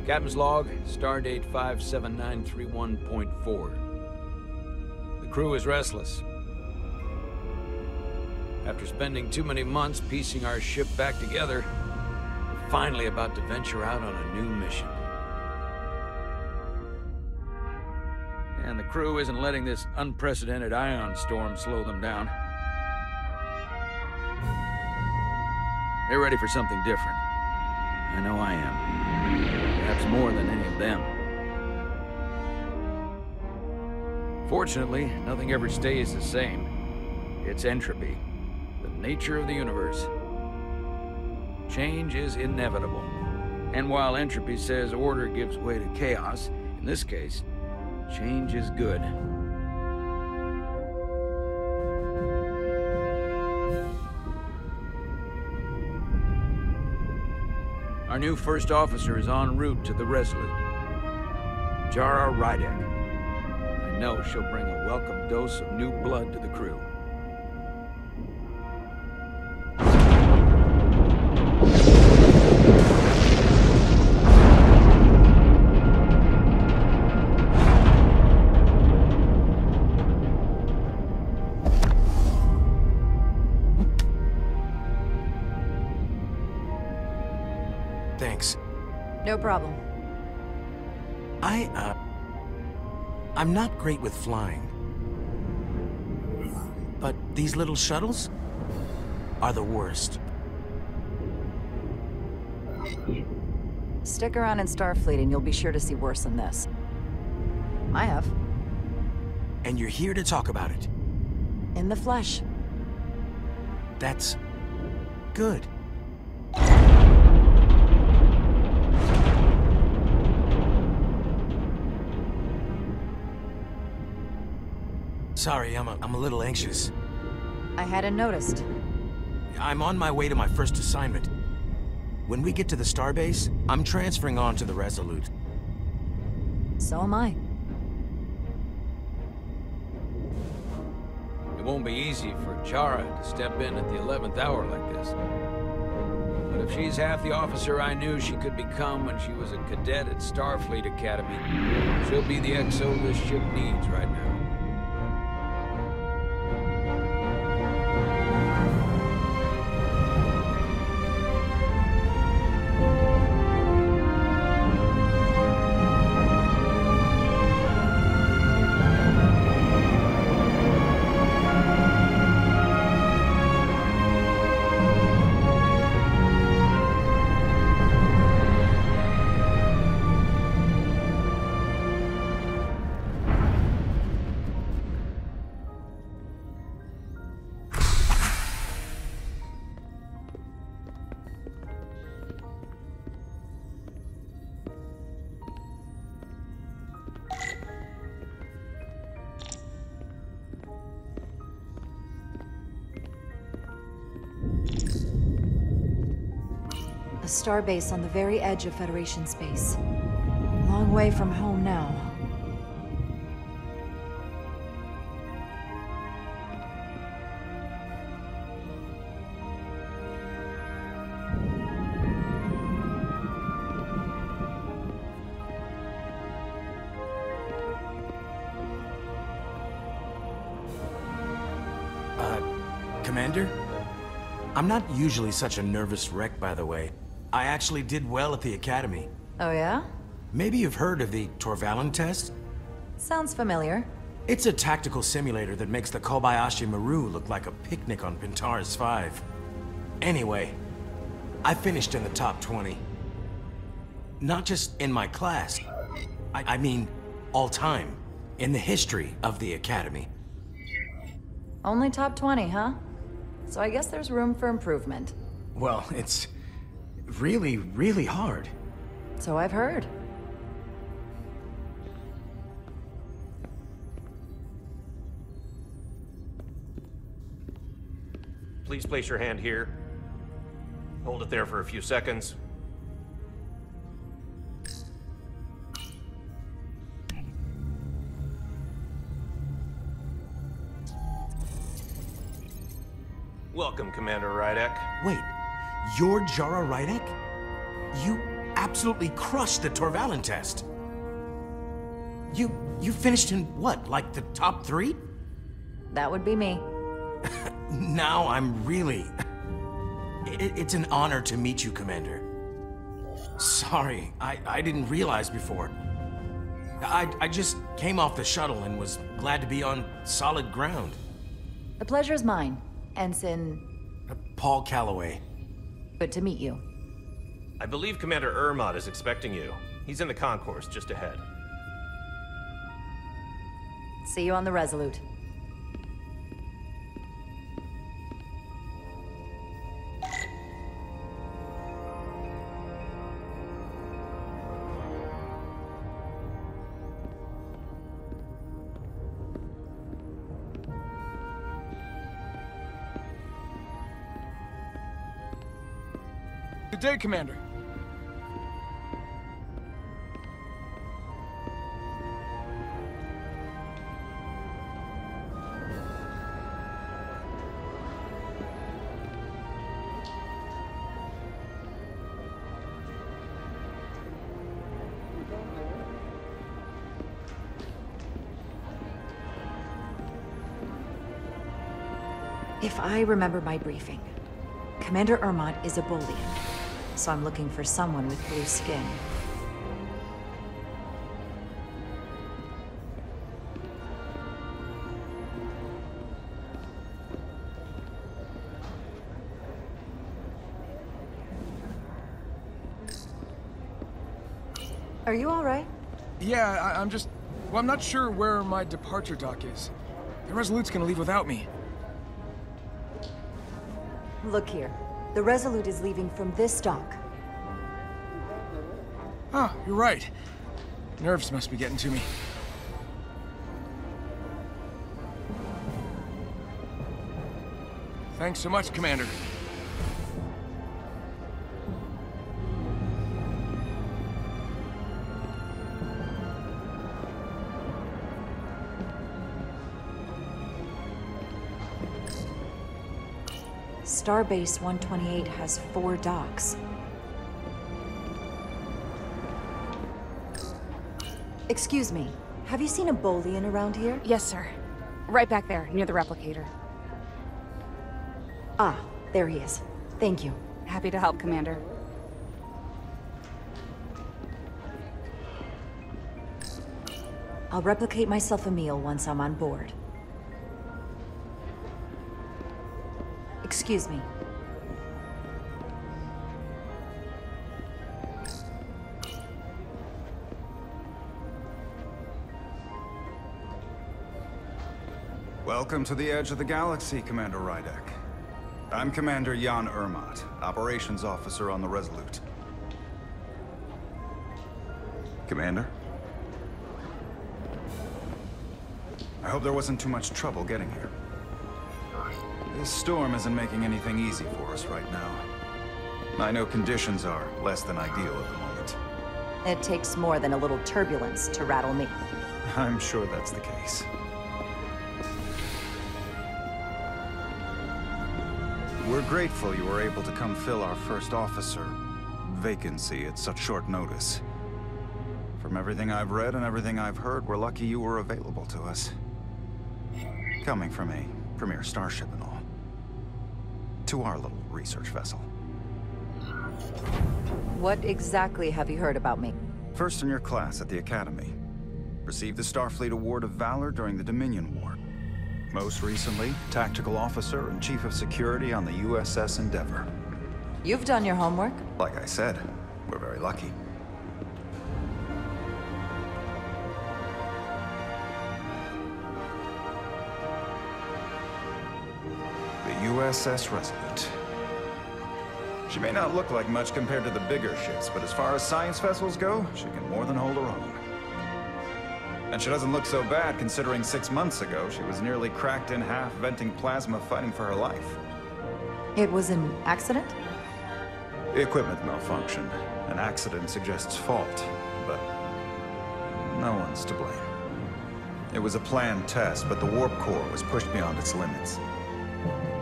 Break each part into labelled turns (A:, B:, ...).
A: Captain's log, stardate 57931.4. The crew is restless. After spending too many months piecing our ship back together, we're finally about to venture out on a new mission. And the crew isn't letting this unprecedented ion storm slow them down. They're ready for something different. I know I am. Perhaps more than any of them. Fortunately, nothing ever stays the same. It's entropy, the nature of the universe. Change is inevitable. And while entropy says order gives way to chaos, in this case, change is good. Our new first officer is en route to the Resolute. Jara Rydek. I know she'll bring a welcome dose of new blood to the crew.
B: Thanks.
C: No problem.
B: I'm not great with flying. But these little shuttles are the worst.
C: Stick around in Starfleet and you'll be sure to see worse than this. I have.
B: And you're here to talk about it.
C: In the flesh.
B: That's good. Sorry, I'm a little anxious.
C: I hadn't noticed.
B: I'm on my way to my first assignment. When we get to the starbase, I'm transferring on to the Resolute.
C: So am I.
A: It won't be easy for Jara to step in at the 11th hour like this. But if she's half the officer I knew she could become when she was a cadet at Starfleet Academy, she'll be the XO this ship needs right now.
C: A starbase on the very edge of Federation space. Long way from home now.
B: Commander? I'm not usually such a nervous wreck, by the way. I actually did well at the Academy.
C: Oh yeah?
B: Maybe you've heard of the Torvalin test?
C: Sounds familiar.
B: It's a tactical simulator that makes the Kobayashi Maru look like a picnic on Pintaris 5. Anyway, I finished in the top 20. Not just in my class. I mean, all time. In the history of the Academy.
C: Only top 20, huh? So I guess there's room for improvement.
B: Well, it's really, really hard.
C: So I've heard.
D: Please place your hand here. Hold it there for a few seconds. Welcome, Commander Rydek.
B: Wait, you're Jara Rydek? You absolutely crushed the Torvalin test. You finished in what, like the top 3?
C: That would be me.
B: Now I'm really... It's an honor to meet you, Commander. Sorry, I didn't realize before. I just came off the shuttle and was glad to be on solid ground.
C: The pleasure is mine, Ensign...
B: Paul Calloway.
C: Good to meet you.
D: I believe Commander Ermot is expecting you. He's in the concourse just ahead.
C: See you on the Resolute.
E: Good day, Commander.
C: If I remember my briefing, Commander Ermot is a Bolian, so I'm looking for someone with blue skin. Are you all right?
E: Yeah, I'm just... Well, I'm not sure where my departure dock is. The Resolute's gonna leave without me.
C: Look here. The Resolute is leaving from this dock.
E: Oh, you're right. Nerves must be getting to me. Thanks so much, Commander.
C: Starbase 128 has 4 docks. Excuse me, have you seen a Bolian around here?
F: Yes, sir. Right back there, near the replicator.
C: Ah, there he is. Thank you.
F: Happy to help, Commander.
C: I'll replicate myself a meal once I'm on board. Excuse me.
G: Welcome to the edge of the galaxy, Commander Rydek. I'm Commander Jan Ermot, Operations Officer on the Resolute. Commander? I hope there wasn't too much trouble getting here. This storm isn't making anything easy for us right now. I know conditions are less than ideal at the moment.
C: It takes more than a little turbulence to rattle me.
G: I'm sure that's the case. We're grateful you were able to come fill our first officer vacancy at such short notice. From everything I've read and everything I've heard, we're lucky you were available to us. Coming from a premier starship and all. To our little research vessel.
C: What exactly have you heard about me?
G: First in your class at the Academy. Received the Starfleet Award of Valor during the Dominion War. Most recently, Tactical Officer and Chief of Security on the USS Endeavor.
C: You've done your homework?
G: Like I said, we're very lucky. The USS RESOLUTE. She may not look like much compared to the bigger ships, but as far as science vessels go, she can more than hold her own. And she doesn't look so bad considering 6 months ago she was nearly cracked in half venting plasma fighting for her life.
C: It was an accident?
G: Equipment malfunction. An accident suggests fault, but no one's to blame. It was a planned test, but the warp core was pushed beyond its limits.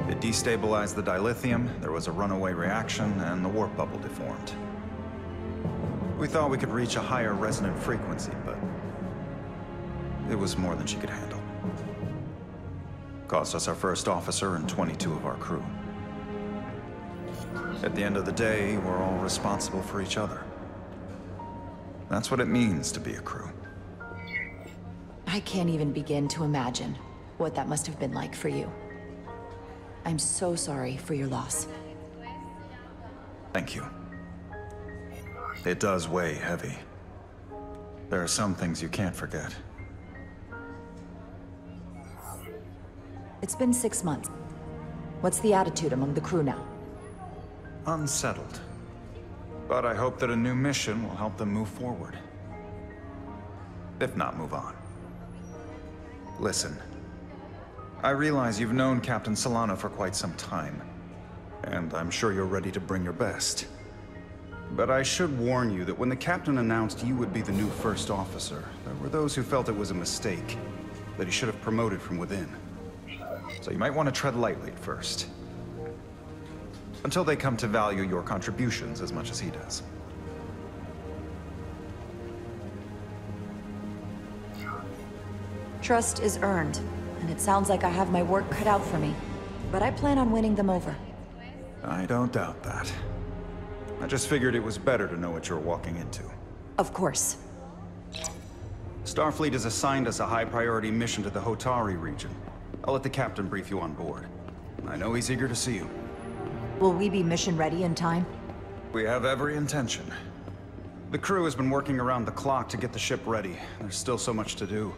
G: It destabilized the dilithium, there was a runaway reaction, and the warp bubble deformed. We thought we could reach a higher resonant frequency, but it was more than she could handle. Cost us our first officer and 22 of our crew. At the end of the day, we're all responsible for each other. That's what it means to be a crew.
C: I can't even begin to imagine what that must have been like for you. I'm so sorry for your loss.
G: Thank you. It does weigh heavy. There are some things you can't forget.
C: It's been 6 months. What's the attitude among the crew now?
G: Unsettled. But I hope that a new mission will help them move forward. If not, move on. Listen. I realize you've known Captain Solano for quite some time, and I'm sure you're ready to bring your best. But I should warn you that when the captain announced you would be the new first officer, there were those who felt it was a mistake, that he should have promoted from within. So you might want to tread lightly at first. Until they come to value your contributions as much as he does.
C: Trust is earned, and it sounds like I have my work cut out for me. But I plan on winning them over.
G: I don't doubt that. I just figured it was better to know what you're walking into.
C: Of course.
G: Starfleet has assigned us a high-priority mission to the Hotari region. I'll let the captain brief you on board. I know he's eager to see you.
C: Will we be mission ready in time?
G: We have every intention. The crew has been working around the clock to get the ship ready. There's still so much to do.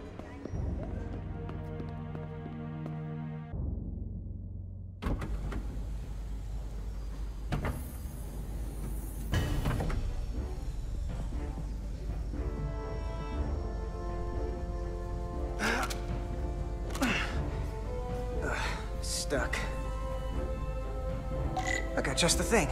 H: Stuck. I got just the thing.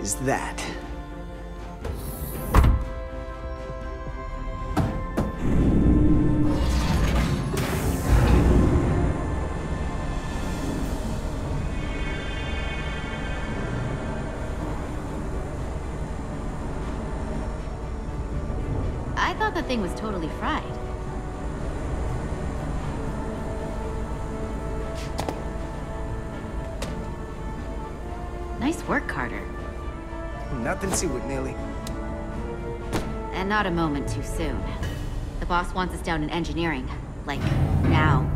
H: Is that.
I: I thought the thing was totally fried. Nice work, Carter.
H: Nothing to it, Millie.
I: And not a moment too soon. The boss wants us down in engineering. Like, now.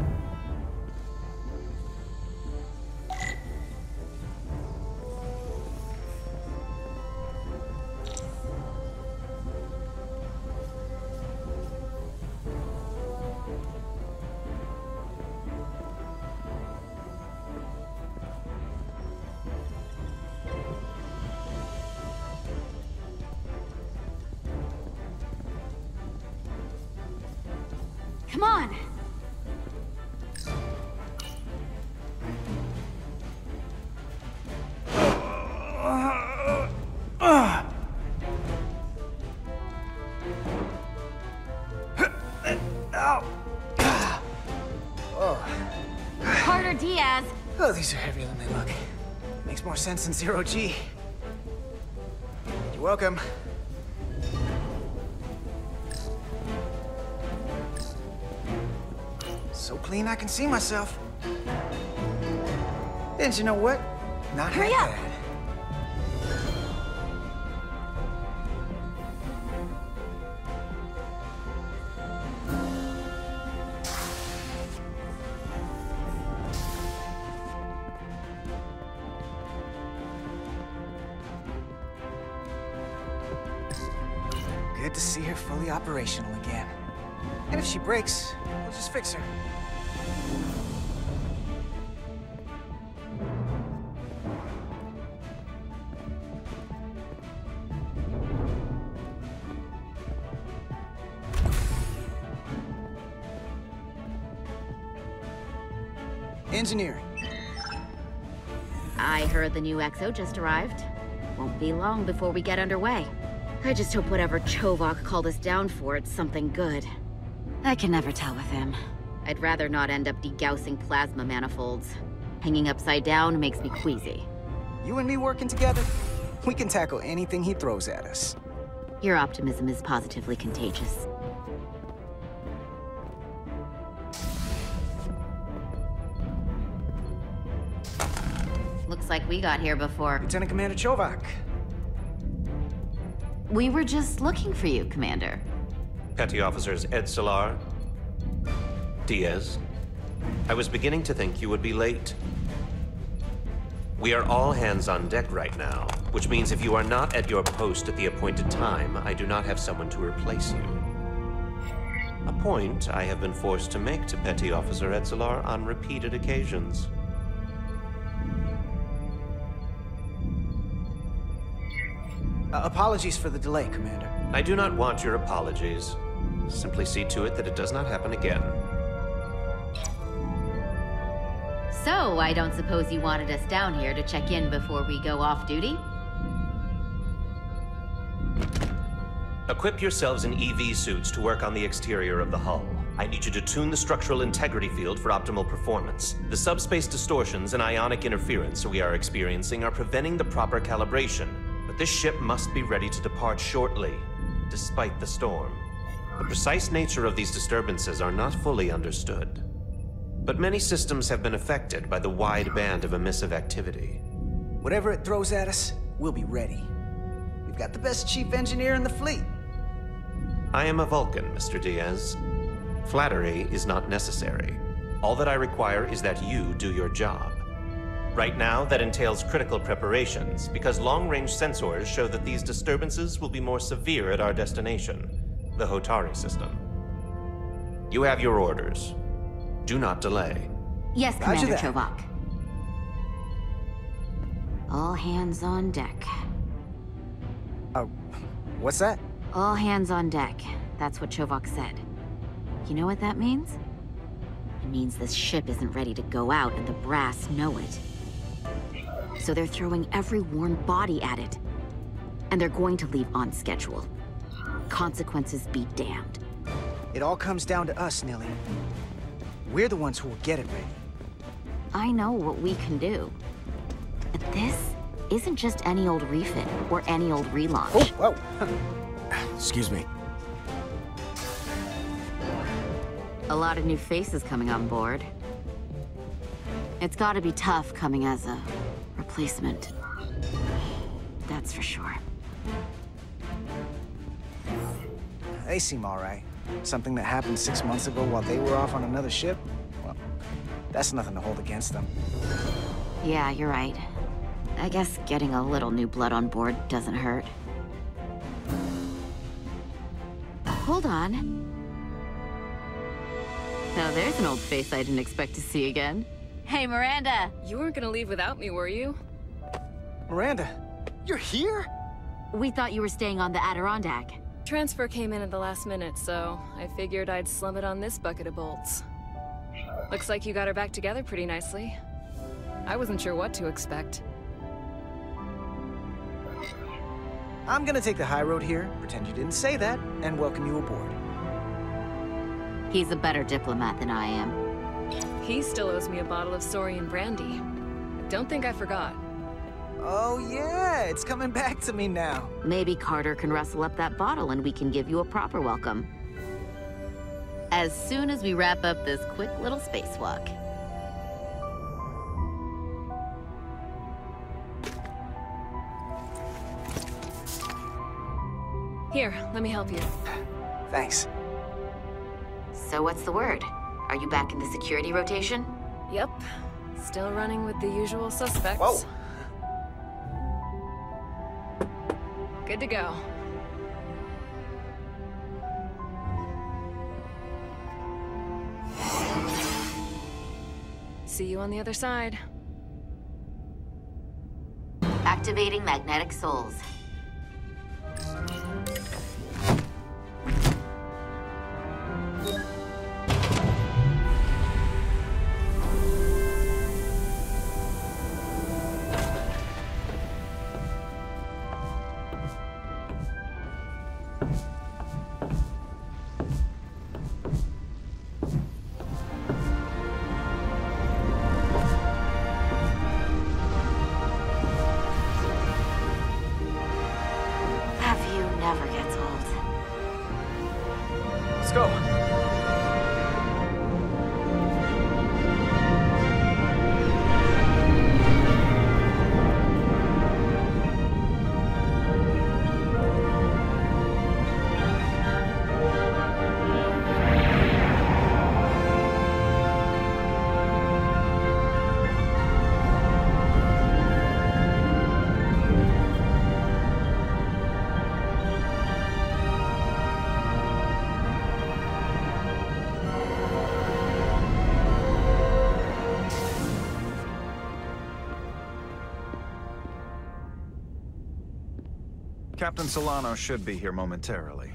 I: Come on! Carter, Diaz!
H: Oh, these are heavier than they look. Makes more sense than 0G. You're welcome. So clean I can see myself. And you know what? Not
C: Hurry
H: half
C: up.
H: bad. Good to see her fully operational again. And if she breaks, we'll just fix her. Engineering.
I: I heard the new XO just arrived. Won't be long before we get underway. I just hope whatever Chovok called us down for, it's something good. I can never tell with him. I'd rather not end up degaussing plasma manifolds. Hanging upside down makes me queasy.
H: You and me working together, we can tackle anything he throws at us.
I: Your optimism is positively contagious. Looks like we got here before.
H: Lieutenant Commander Chovok.
I: We were just looking for you, Commander.
D: Petty Officers Edsolar, Diaz. I was beginning to think you would be late. We are all hands on deck right now, which means if you are not at your post at the appointed time, I do not have someone to replace you. A point I have been forced to make to Petty Officer Edsolar on repeated occasions.
H: Apologies for the delay, Commander.
D: I do not want your apologies. Simply see to it that it does not happen again.
I: So, I don't suppose you wanted us down here to check in before we go off duty?
D: Equip yourselves in EV suits to work on the exterior of the hull. I need you to tune the structural integrity field for optimal performance. The subspace distortions and ionic interference we are experiencing are preventing the proper calibration. But this ship must be ready to depart shortly, despite the storm. The precise nature of these disturbances are not fully understood. But many systems have been affected by the wide band of emissive activity.
H: Whatever it throws at us, we'll be ready. We've got the best chief engineer in the fleet.
D: I am a Vulcan, Mr. Diaz. Flattery is not necessary. All that I require is that you do your job. Right now, that entails critical preparations, because long-range sensors show that these disturbances will be more severe at our destination, the Hotari system. You have your orders. Do not delay.
I: Yes,
H: Roger
I: Commander
H: that.
I: Chovok. All hands on deck.
H: What's that?
I: All hands on deck. That's what Chovok said. You know what that means? It means this ship isn't ready to go out and the brass know it. So they're throwing every warm body at it. And they're going to leave on schedule. Consequences be damned.
H: It all comes down to us, Nilly. We're the ones who will get it ready.
I: I know what we can do. But this isn't just any old refit or any old relaunch.
H: Oh, whoa.
B: Excuse me.
I: A lot of new faces coming on board. It's gotta be tough coming as a replacement. That's for sure.
H: They seem all right. Something that happened 6 months ago while they were off on another ship? Well, that's nothing to hold against them.
I: Yeah, you're right. I guess getting a little new blood on board doesn't hurt. Hold on. Now there's an old face I didn't expect to see again. Hey, Miranda!
J: You weren't gonna leave without me, were you?
H: Miranda, you're here?
I: We thought you were staying on the Adirondack.
J: Transfer came in at the last minute, so I figured I'd slum it on this bucket of bolts. Looks like you got her back together pretty nicely. I wasn't sure what to expect.
H: I'm gonna take the high road here, pretend you didn't say that, and welcome you aboard.
I: He's a better diplomat than I am.
J: He still owes me a bottle of Saurian brandy. Don't think I forgot.
H: Oh yeah, it's coming back to me now.
I: Maybe Carter can rustle up that bottle and we can give you a proper welcome. As soon as we wrap up this quick little spacewalk.
J: Here, let me help you.
H: Thanks.
I: So what's the word? Are you back in the security rotation?
J: Yep. Still running with the usual suspects.
H: Whoa!
J: Good to go. See you on the other side.
I: Activating magnetic souls. Never gets old.
H: Let's go.
G: Captain Solano should be here momentarily.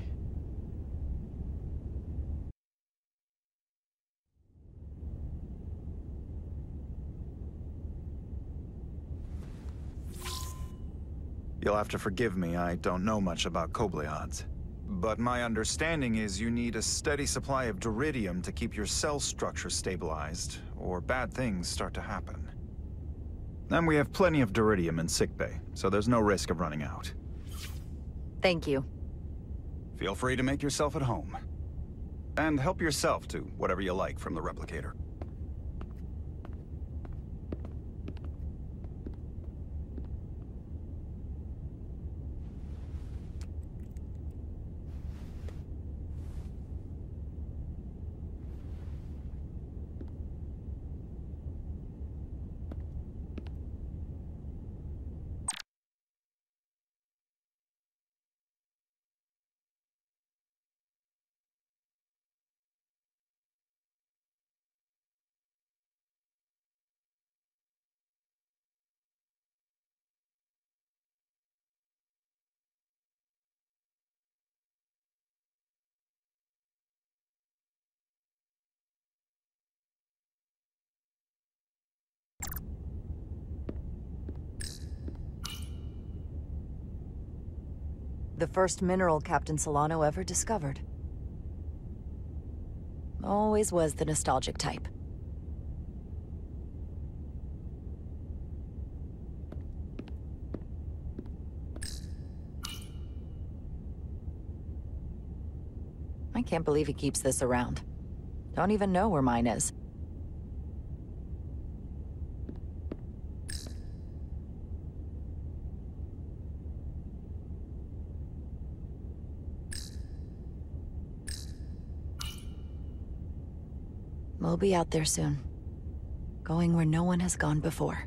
G: You'll have to forgive me, I don't know much about Kobleods. But my understanding is you need a steady supply of duridium to keep your cell structure stabilized, or bad things start to happen. And we have plenty of duridium in sickbay, so there's no risk of running out.
C: Thank you.
G: Feel free to make yourself at home. And help yourself to whatever you like from the replicator.
C: The first mineral Captain Solano ever discovered. Always was the nostalgic type. I can't believe he keeps this around. Don't even know where mine is. We'll be out there soon. Going where no one has gone before.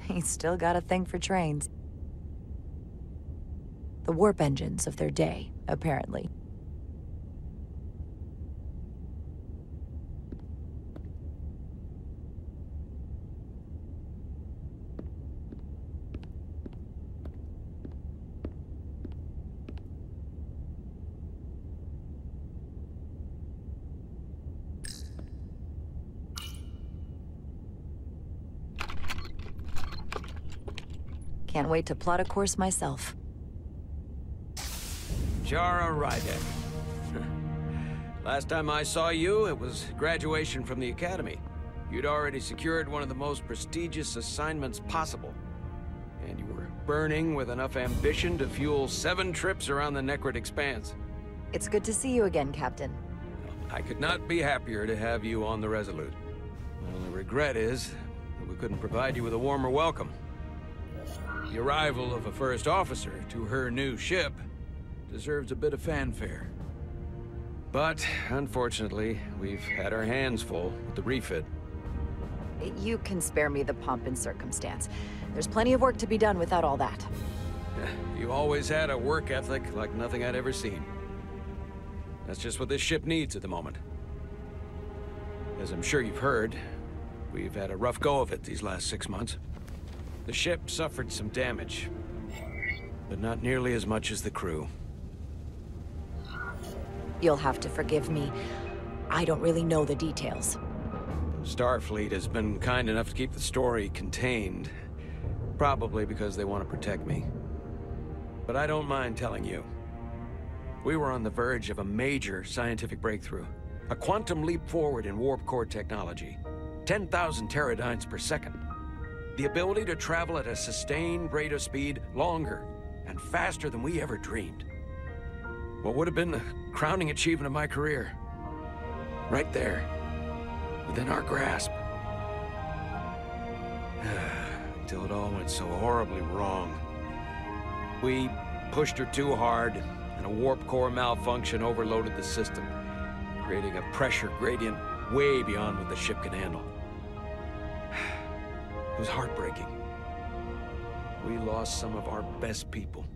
C: He's still got a thing for trains. The warp engines of their day, apparently. Can't wait to plot a course myself.
K: Jara Rydek. Last time I saw you, it was graduation from the academy.
A: You'd already secured one of the most prestigious assignments possible. And you were burning with enough ambition to fuel 7 trips around the Necrid Expanse.
C: It's good to see you again, Captain.
A: I could not be happier to have you on the Resolute. My only regret is that we couldn't provide you with a warmer welcome. The arrival of a first officer to her new ship deserves a bit of fanfare. But, unfortunately, we've had our hands full with the refit.
C: You can spare me the pomp and circumstance. There's plenty of work to be done without all that.
A: You always had a work ethic like nothing I'd ever seen. That's just what this ship needs at the moment. As I'm sure you've heard, we've had a rough go of it these last 6 months. The ship suffered some damage, but not nearly as much as the crew.
C: You'll have to forgive me. I don't really know the details.
A: Starfleet has been kind enough to keep the story contained, probably because they want to protect me. But I don't mind telling you. We were on the verge of a major scientific breakthrough. A quantum leap forward in warp core technology. 10,000 teradynes per second. The ability to travel at a sustained rate of speed longer and faster than we ever dreamed. What would have been the crowning achievement of my career. Right there. Within our grasp. Until it all went so horribly wrong. We pushed her too hard, and a warp core malfunction overloaded the system, creating a pressure gradient way beyond what the ship can handle. It was heartbreaking. We lost some of our best people.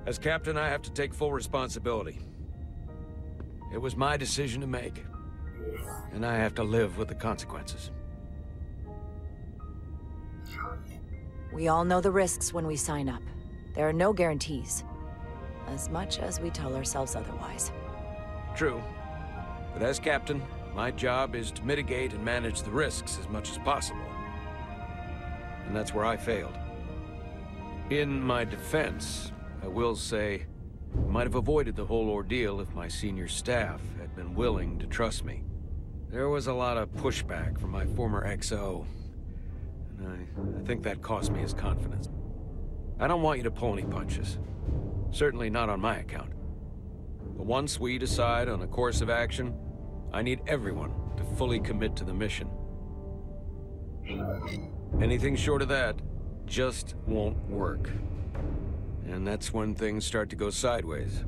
A: As captain, I have to take full responsibility. It was my decision to make, and I have to live with the consequences.
C: We all know the risks when we sign up. There are no guarantees. As much as we tell ourselves otherwise.
A: True. But as captain, my job is to mitigate and manage the risks as much as possible. And that's where I failed. In my defense, I will say, I might have avoided the whole ordeal if my senior staff had been willing to trust me. There was a lot of pushback from my former XO, and I think that cost me his confidence. I don't want you to pull any punches. Certainly not on my account. But once we decide on a course of action, I need everyone to fully commit to the mission. Anything short of that just won't work. And that's when things start to go sideways.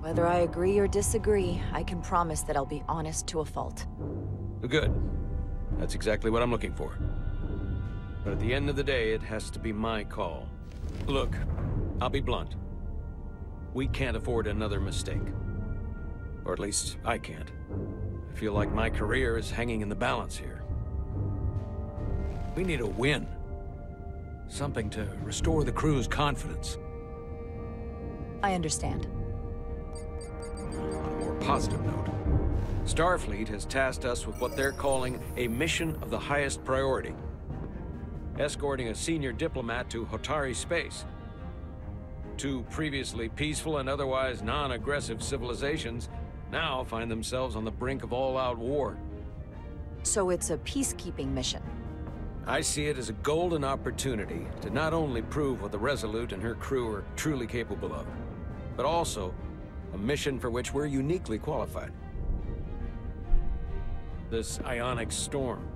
C: Whether I agree or disagree, I can promise that I'll be honest to a fault.
A: Good. That's exactly what I'm looking for. But at the end of the day, it has to be my call. Look, I'll be blunt. We can't afford another mistake. Or at least, I can't. I feel like my career is hanging in the balance here. We need a win. Something to restore the crew's confidence.
C: I understand.
A: On a more positive note, Starfleet has tasked us with what they're calling a mission of the highest priority. Escorting a senior diplomat to Hotari space. 2 previously peaceful and otherwise non-aggressive civilizations now find themselves on the brink of all-out war.
C: So it's a peacekeeping mission.
A: I see it as a golden opportunity to not only prove what the Resolute and her crew are truly capable of, but also a mission for which we're uniquely qualified. This ionic storm.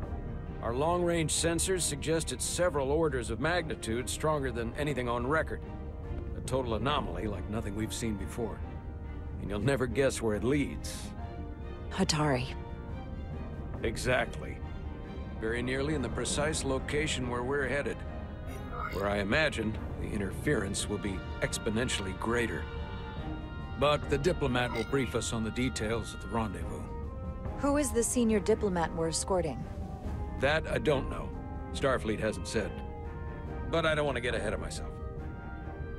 A: Our long-range sensors suggest it's several orders of magnitude stronger than anything on record. A total anomaly like nothing we've seen before. And you'll never guess where it leads.
C: Hotari.
A: Exactly. Very nearly in the precise location where we're headed. Where I imagine the interference will be exponentially greater. But the diplomat will brief us on the details at the rendezvous.
C: Who is the senior diplomat we're escorting?
A: That I don't know. Starfleet hasn't said. But I don't want to get ahead of myself.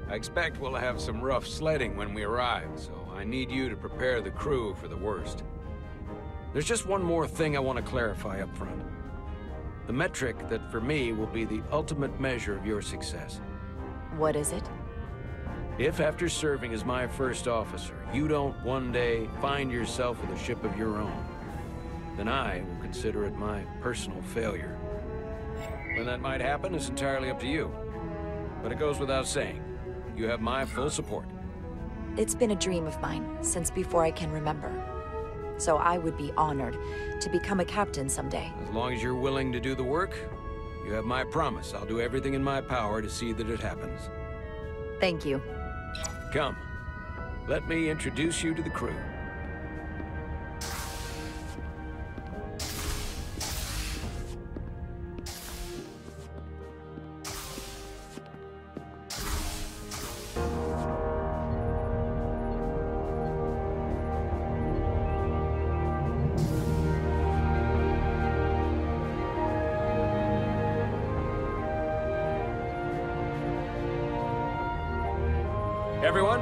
A: I expect we'll have some rough sledding when we arrive, so I need you to prepare the crew for the worst. There's just one more thing I want to clarify up front. The metric that for me will be the ultimate measure of your success.
C: What is it?
A: If after serving as my first officer, you don't one day find yourself with a ship of your own, then I will consider it my personal failure. When that might happen is entirely up to you. But it goes without saying, you have my full support.
C: It's been a dream of mine since before I can remember. So I would be honored to become a captain someday.
A: As long as you're willing to do the work, you have my promise. I'll do everything in my power to see that it happens.
C: Thank you.
A: Come, let me introduce you to the crew. Everyone,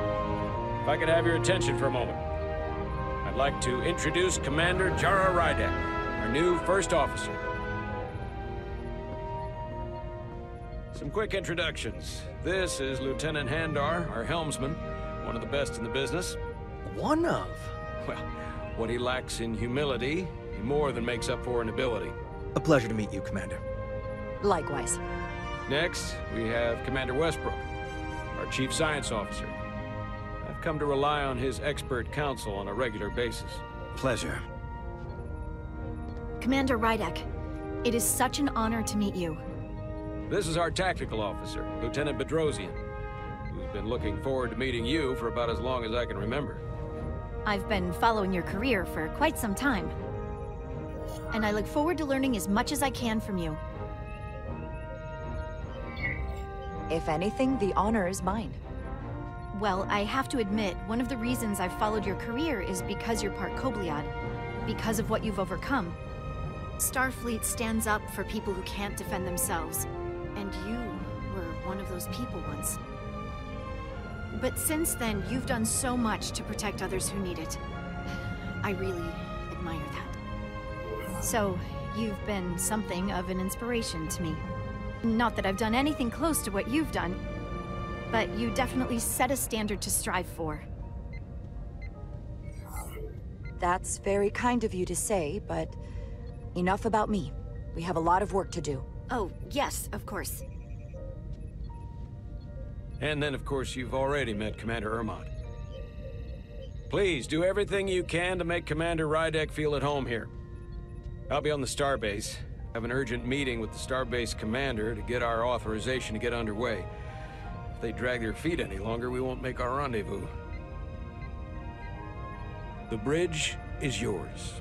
A: if I could have your attention for a moment. I'd like to introduce Commander Jara Rydek, our new first officer. Some quick introductions. This is Lieutenant Handar, our helmsman, one of the best in the business.
B: One of?
A: Well, what he lacks in humility, he more than makes up for in ability.
B: A pleasure to meet you, Commander.
C: Likewise.
A: Next, we have Commander Westbrook, our Chief Science Officer. I've come to rely on his expert counsel on a regular basis.
B: Pleasure.
K: Commander Rydek, it is such an honor to meet you.
A: This is our Tactical Officer, Lieutenant Bedrosian, who's been looking forward to meeting you for about as long as I can remember.
K: I've been following your career for quite some time, and I look forward to learning as much as I can from you.
C: If anything, the honor is mine.
K: Well, I have to admit, one of the reasons I've followed your career is because you're part Kobliad, because of what you've overcome. Starfleet stands up for people who can't defend themselves, and you were one of those people once. But since then, you've done so much to protect others who need it. I really admire that. So, you've been something of an inspiration to me. Not that I've done anything close to what you've done, but you definitely set a standard to strive for.
C: That's very kind of you to say, but enough about me. We have a lot of work to do.
K: Oh, yes, of course.
A: And then, of course, you've already met Commander Ermont. Please, do everything you can to make Commander Rydek feel at home here. I'll be on the starbase. I have an urgent meeting with the starbase commander to get our authorization to get underway. If they drag their feet any longer, we won't make our rendezvous. The bridge is yours.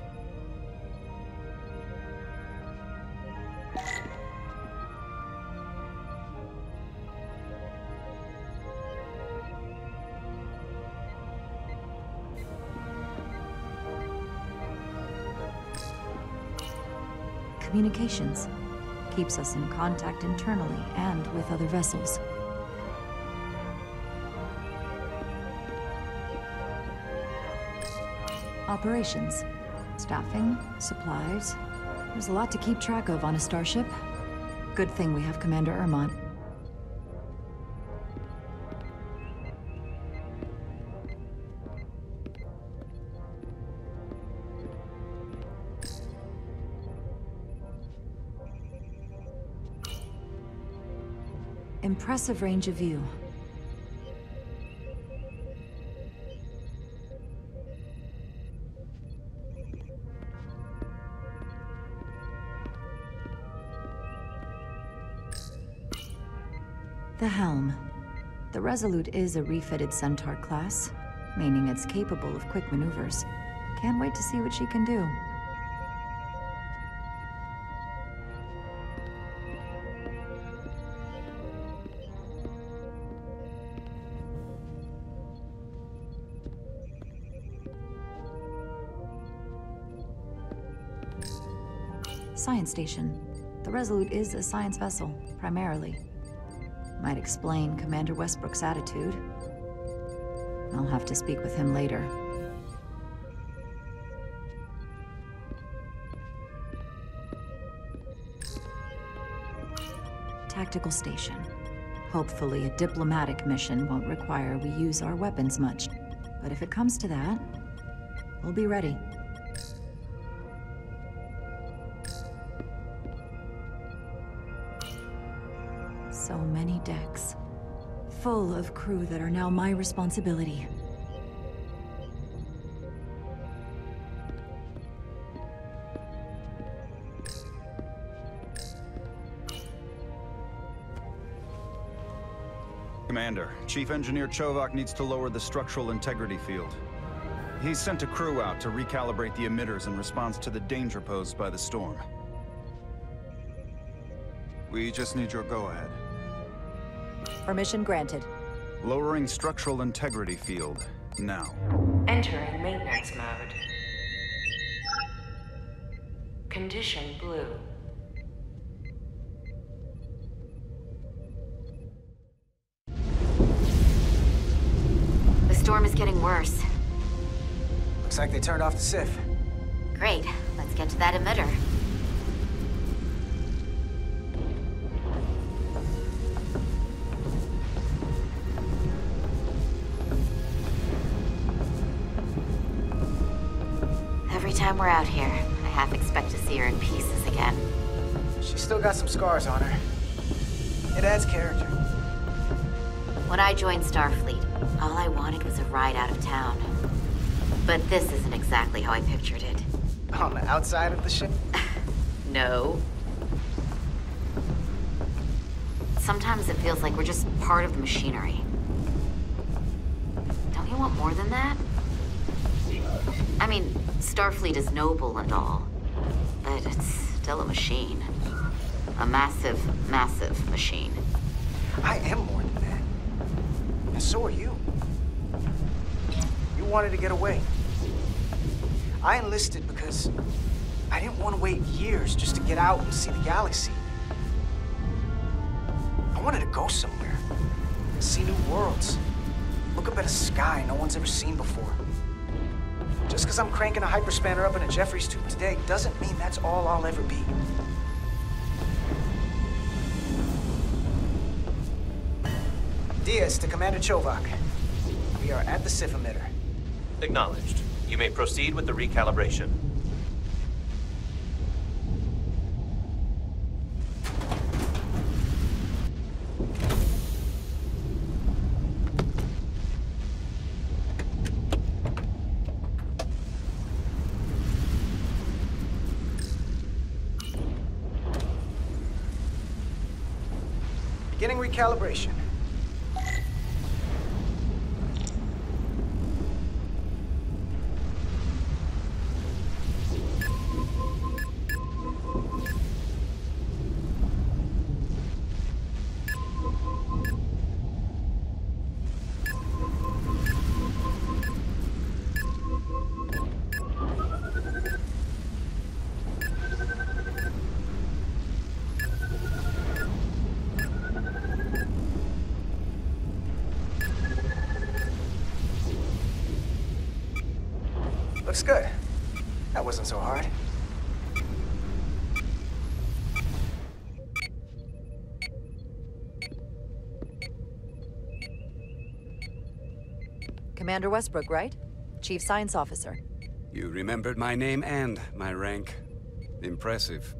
C: Communications. Keeps us in contact internally and with other vessels. Operations. Staffing, supplies. There's a lot to keep track of on a starship. Good thing we have Commander Ermont. Impressive range of view. The helm. The Resolute is a refitted Centaur class, meaning it's capable of quick maneuvers. Can't wait to see what she can do. Science station. The Resolute is a science vessel, primarily. Might explain Commander Westbrook's attitude. I'll have to speak with him later. Tactical station. Hopefully, a diplomatic mission won't require we use our weapons much. But if it comes to that, we'll be ready. So many decks, full of crew that are now my responsibility.
G: Commander, Chief Engineer Chovak needs to lower the structural integrity field. He's sent a crew out to recalibrate the emitters in response to the danger posed by the storm. We just need your go-ahead.
C: Permission granted.
G: Lowering structural integrity field, now.
L: Entering maintenance mode. Condition blue.
I: The storm is getting worse.
H: Looks like they turned off the SIF.
I: Great. Let's get to that emitter. Every time we're out here, I half expect to see her in pieces again.
H: She's still got some scars on her. It adds character.
I: When I joined Starfleet, all I wanted was a ride out of town. But this isn't exactly how I pictured it.
H: On the outside of the ship?
I: No. Sometimes it feels like we're just part of the machinery. Don't you want more than that? I mean, Starfleet is noble and all, but it's still a machine. A massive, massive machine.
H: I am more than that. And so are you. You wanted to get away. I enlisted because I didn't want to wait years just to get out and see the galaxy. I wanted to go somewhere, see new worlds, look up at a sky no one's ever seen before. Just because I'm cranking a hyperspanner up in a Jeffries tube today doesn't mean that's all I'll ever be. Diaz to Commander Chovak. We are at the SIF emitter.
D: Acknowledged. You may proceed with the recalibration.
H: Beginning recalibration. Looks good. That wasn't so hard.
C: Commander Westbrook, right? Chief Science Officer.
M: You remembered my name and my rank. Impressive.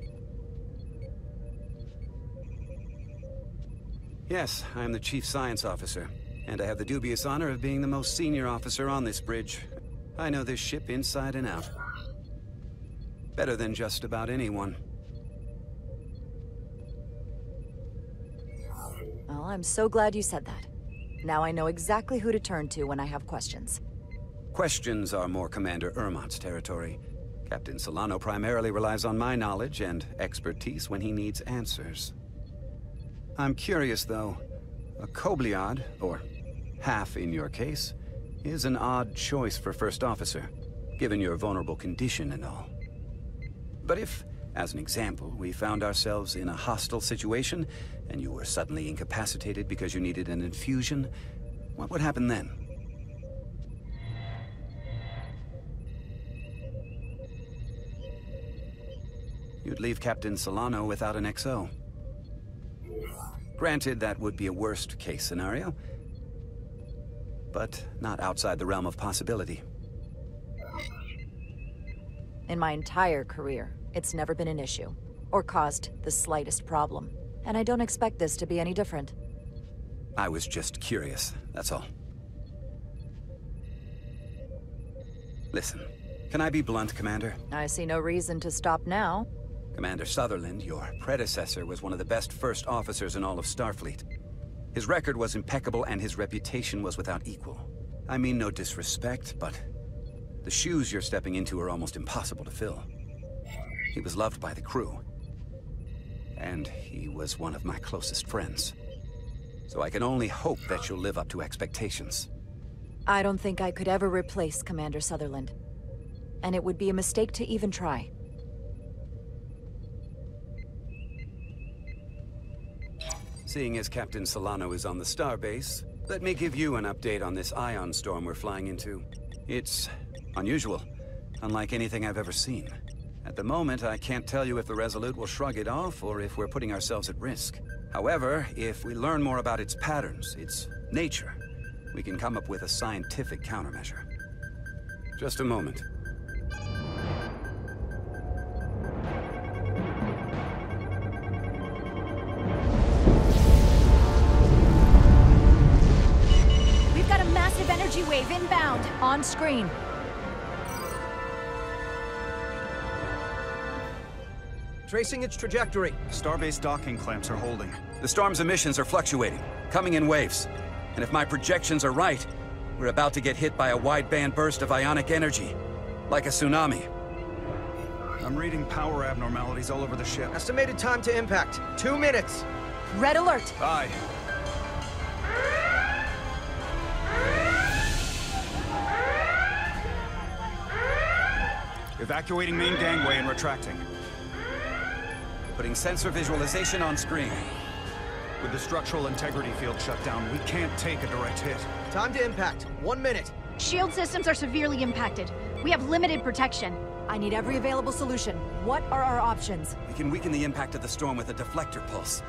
M: Yes, I am the Chief Science Officer, and I have the dubious honor of being the most senior officer on this bridge. I know this ship inside and out. Better than just about anyone.
C: Well, I'm so glad you said that. Now I know exactly who to turn to when I have questions.
M: Questions are more Commander Ermont's territory. Captain Solano primarily relies on my knowledge and expertise when he needs answers. I'm curious, though. A Kobliad, or half in your case, is an odd choice for First Officer, given your vulnerable condition and all. But if, as an example, we found ourselves in a hostile situation, and you were suddenly incapacitated because you needed an infusion, what would happen then? You'd leave Captain Solano without an XO. Granted, that would be a worst-case scenario, but not outside the realm of possibility.
C: In my entire career, it's never been an issue, or caused the slightest problem. And I don't expect this to be any different.
M: I was just curious, that's all. Listen, can I be blunt, Commander?
C: I see no reason to stop now.
M: Commander Sutherland, your predecessor, was one of the best first officers in all of Starfleet. His record was impeccable and his reputation was without equal. I mean no disrespect, but the shoes you're stepping into are almost impossible to fill. He was loved by the crew. And he was one of my closest friends. So I can only hope that you'll live up to expectations.
C: I don't think I could ever replace Commander Sutherland. And it would be a mistake to even try.
M: Seeing as Captain Solano is on the starbase, let me give you an update on this ion storm we're flying into. It's unusual, unlike anything I've ever seen. At the moment, I can't tell you if the Resolute will shrug it off or if we're putting ourselves at risk. However, if we learn more about its patterns, its nature, we can come up with a scientific countermeasure. Just a moment.
K: We've got a massive energy wave inbound.
C: On screen.
N: Tracing its trajectory.
G: Starbase docking clamps are holding.
M: The storm's emissions are fluctuating, coming in waves. And if my projections are right, we're about to get hit by a wide-band burst of ionic energy. Like a tsunami.
G: I'm reading power abnormalities all over the ship.
N: Estimated time to impact, 2 minutes.
C: Red alert!
G: Aye. Evacuating main gangway and retracting.
M: Putting sensor visualization on screen.
G: With the structural integrity field shut down, we can't take a direct hit.
N: Time to impact, 1 minute.
K: Shield systems are severely impacted. We have limited protection.
C: I need every available solution. What are our options?
M: We can weaken the impact of the storm with a deflector pulse.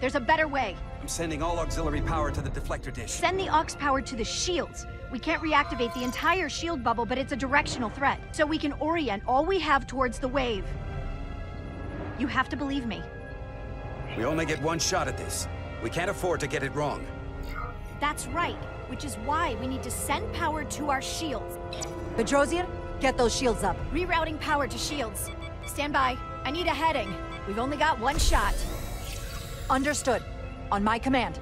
K: There's a better way.
M: I'm sending all auxiliary power to the deflector dish.
K: Send the aux power to the shields. We can't reactivate the entire shield bubble, but it's a directional threat. So we can orient all we have towards the wave. You have to believe me.
M: We only get one shot at this. We can't afford to get it wrong.
K: That's right, which is why we need to send power to our shields.
C: Bedrosian, get those shields up.
K: Rerouting power to shields. Stand by. I need a heading. We've only got one shot.
C: Understood. On my command.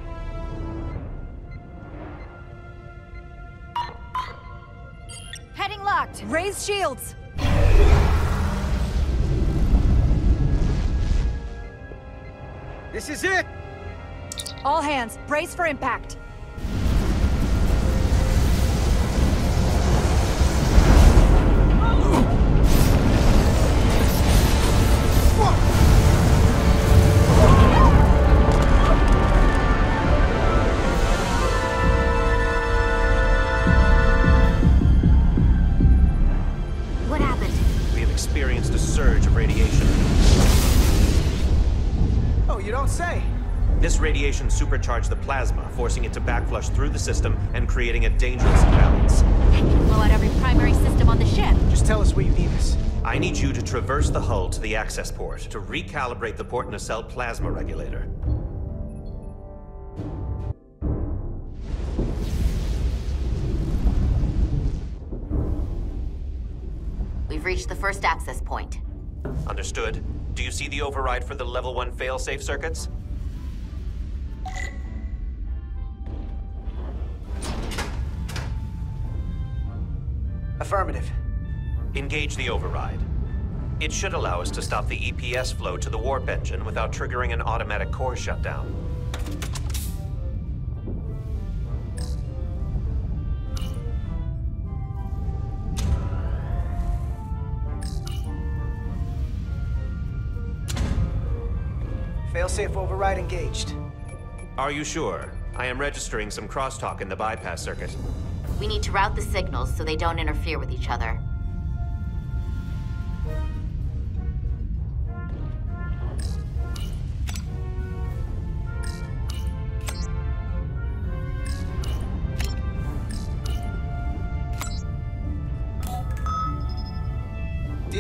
K: Heading locked.
C: Raise shields.
N: This is it!
C: All hands, brace for impact.
I: What happened?
D: We have experienced a surge of radiation.
H: Oh, you don't say.
D: This radiation supercharged the plasma, forcing it to backflush through the system and creating a dangerous imbalance.
K: That can blow out every primary system on the ship.
H: Just tell us where you need us.
D: I need you to traverse the hull to the access port to recalibrate the port nacelle plasma regulator.
I: We've reached the first access point.
D: Understood. Do you see the override for the level 1 failsafe circuits?
H: Affirmative.
D: Engage the override. It should allow us to stop the EPS flow to the warp engine without triggering an automatic core shutdown.
H: Failsafe override engaged.
D: Are you sure? I am registering some crosstalk in the bypass circuit.
I: We need to route the signals so they don't interfere with each other.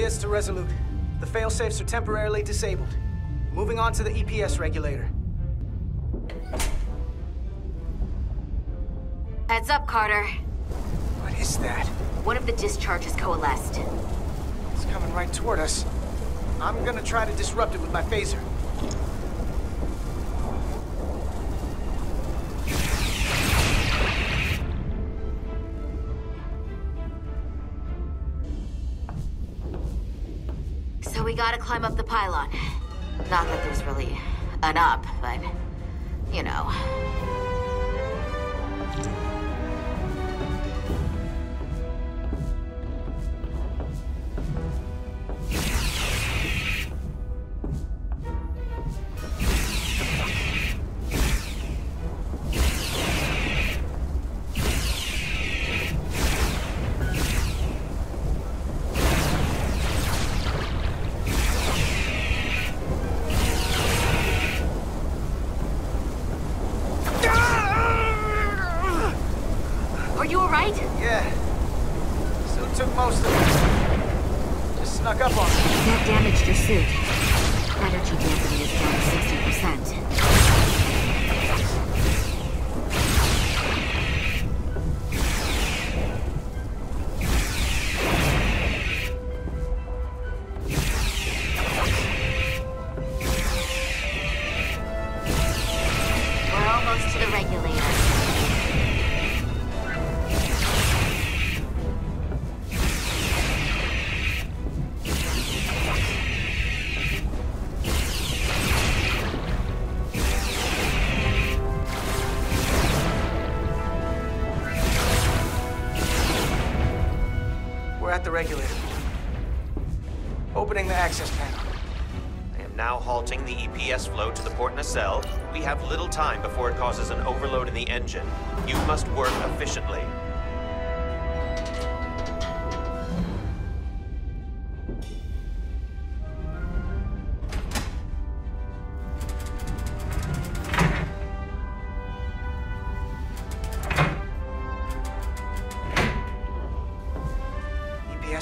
H: Diaz to Resolute. The failsafes are temporarily disabled. Moving on to the EPS regulator.
I: Heads up, Carter.
H: What is that?
I: One of the discharges coalesced.
H: It's coming right toward us. I'm gonna try to disrupt it with my phaser.
I: So we gotta climb up the pylon. Not that there's really an up, but, you know. Are you alright?
H: Yeah. Suit took most of it. Just snuck up on me.
I: That damaged your suit. Energy density is down to 60%. We're almost to the regulator.
H: At the regulator. Opening the access panel.
D: I am now halting the EPS flow to the port nacelle. We have little time before it causes an overload in the engine. You must work efficiently.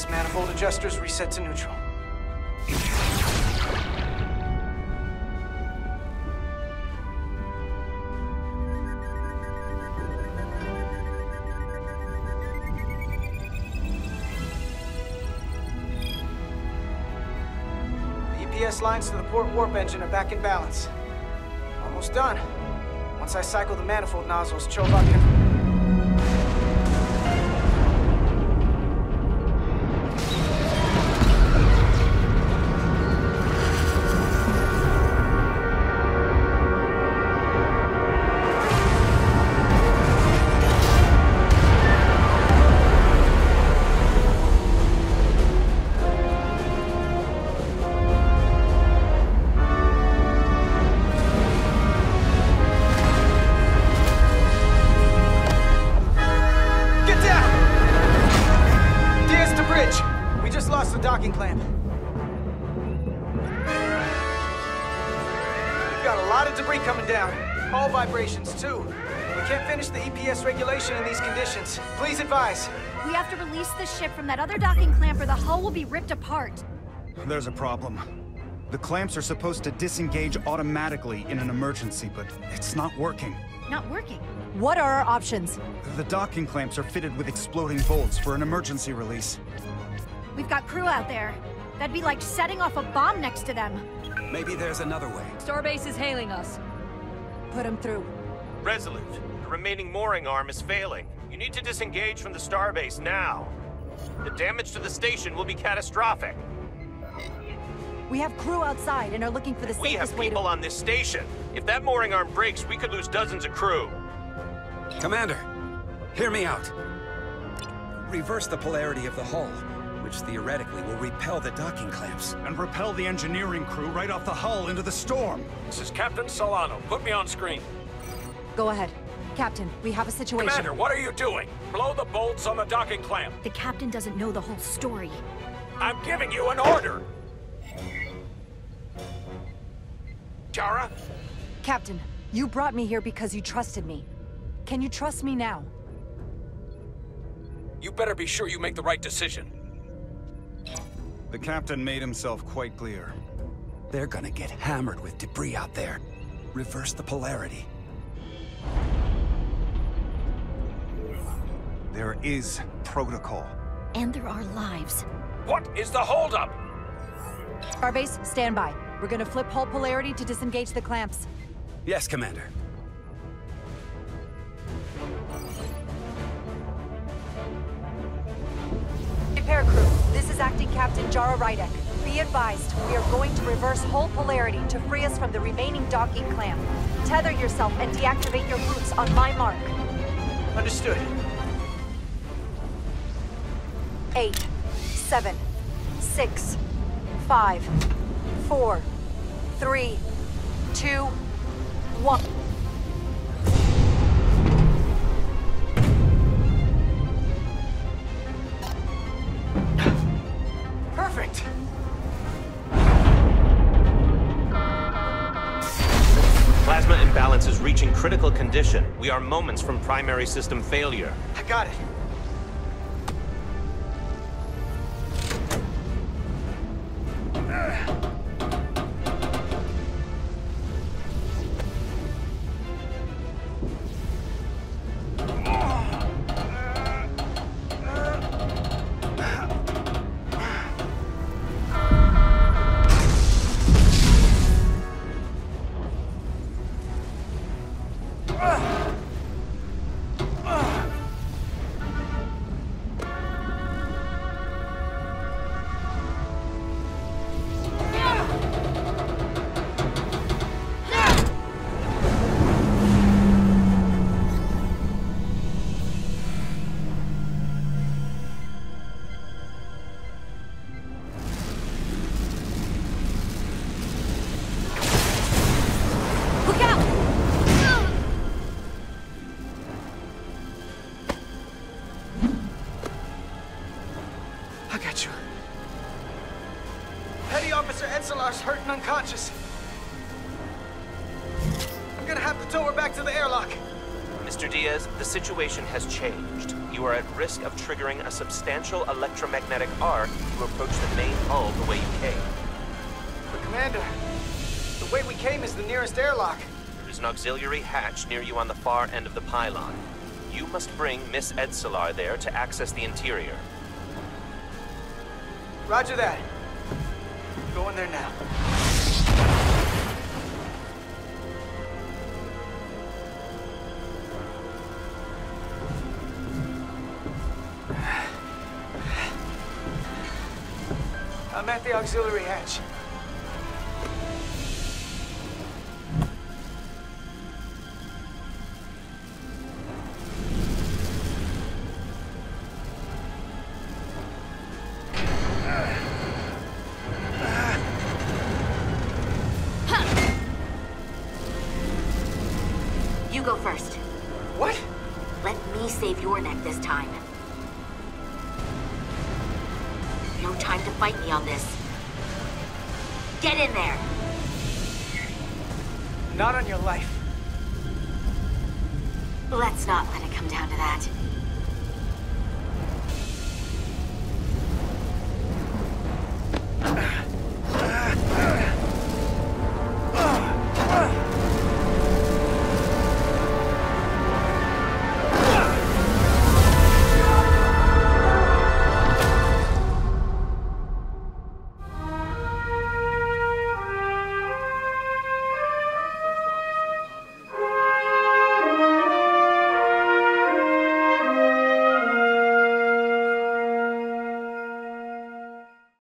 H: Manifold adjusters reset to neutral. The EPS lines to the port warp engine are back in balance. Almost done. Once I cycle the manifold nozzles, Chovok can... docking clamp. We've got a lot of debris coming down. Hull vibrations, too. We can't finish the EPS regulation in these conditions. Please advise.
K: We have to release the ship from that other docking clamp or the hull will be ripped apart.
G: There's a problem. The clamps are supposed to disengage automatically in an emergency, but it's not working.
K: Not working?
C: What are our options?
G: The docking clamps are fitted with exploding bolts for an emergency release.
K: We've got crew out there. That'd be like setting off a bomb next to them.
M: Maybe there's another way.
J: Starbase is hailing us.
C: Put him through.
D: Resolute, the remaining mooring arm is failing. You need to disengage from the starbase now. The damage to the station will be catastrophic.
C: We have crew outside and are looking for the safest way to...
D: We have people on this station. If that mooring arm breaks, we could lose dozens of crew.
M: Commander, hear me out. Reverse the polarity of the hull, which theoretically will repel the docking clamps.
G: And repel the engineering crew right off the hull into the storm.
O: This is Captain Solano. Put me on screen.
C: Go ahead. Captain, we have a situation.
O: Commander, what are you doing? Blow the bolts on the docking clamp.
K: The captain doesn't know the whole story.
O: I'm giving you an order. Jara?
C: Captain, you brought me here because you trusted me. Can you trust me now?
O: You better be sure you make the right decision.
G: The captain made himself quite clear.
M: They're gonna get hammered with debris out there. Reverse the polarity.
G: There is protocol.
K: And there are lives.
O: What is the holdup?
P: Starbase, stand by. We're gonna flip hull polarity to disengage the clamps.
M: Yes, Commander.
P: Repair crew, this is Acting Captain Jara Rydek. Be advised, we are going to reverse hull polarity to free us from the remaining docking clamp. Tether yourself and deactivate your boots on my mark.
H: Understood.
P: 8, 7, 6, 5, 4, 3, 2, 1.
H: Perfect!
D: Plasma imbalance is reaching critical condition. We are moments from primary system failure.
H: I got it. Hurt and unconscious. I'm gonna have to tow her back to the airlock.
D: Mr. Diaz, the situation has changed. You are at risk of triggering a substantial electromagnetic arc to approach the main hull the way you came.
H: But Commander, the way we came is the nearest airlock.
D: There is an auxiliary hatch near you on the far end of the pylon. You must bring Miss Edsolar there to access the interior.
H: Roger that. Go in there now. I'm at the auxiliary hatch.
I: You go first.
H: What?
I: Let me save your neck this time. No time to fight me on this. Get in there!
H: Not on your life.
I: Let's not let it come down to that.